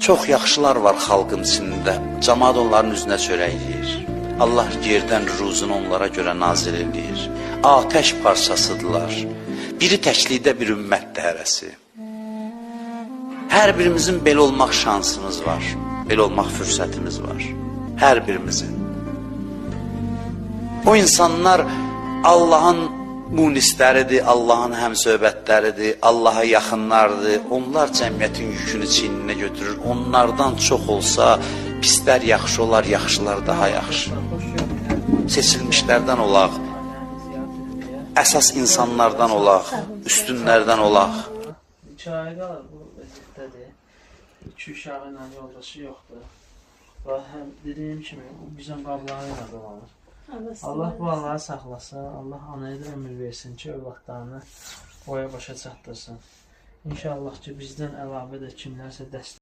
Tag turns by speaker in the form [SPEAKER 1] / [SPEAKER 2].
[SPEAKER 1] Çox yaxşılar var xalqın içində. Cəmaət onların üzünə çörəkləyir. Allah yerdən ruzunu onlara görə nazil edir. Atəş parçasıdırlar. Biri təklikdə bir ümmətdir hərəsi. Hər birimizin belə olmaq şansımız var. Belə olmaq fürsətimiz var. Hər birimizin. O insanlar Allahın munisləridir, Allahın həmsöhbətləridir, Allaha yaxınlardır. Onlar cəmiyyətin yükünü çiyninə götürür. Onlardan çox olsa, pislər yaxşı olar, yaxşılar daha yaxşı. Seçilmişlərdən olaq, əsas insanlardan olaq, üstünlərdən olaq.
[SPEAKER 2] 2 ay qalır bu vəziyyətdədir. 2 uşağı ilə yoldaşı yoxdur. Və həm dediyim kimi, bizim qabları ilə dolanır. Allah bu Allah'a saxlasın, Allah anaya da ömür versin ki, övladlarını boya başa çatdırsın. İnşallah ki, bizdən əlavə də kimlərsə dəstək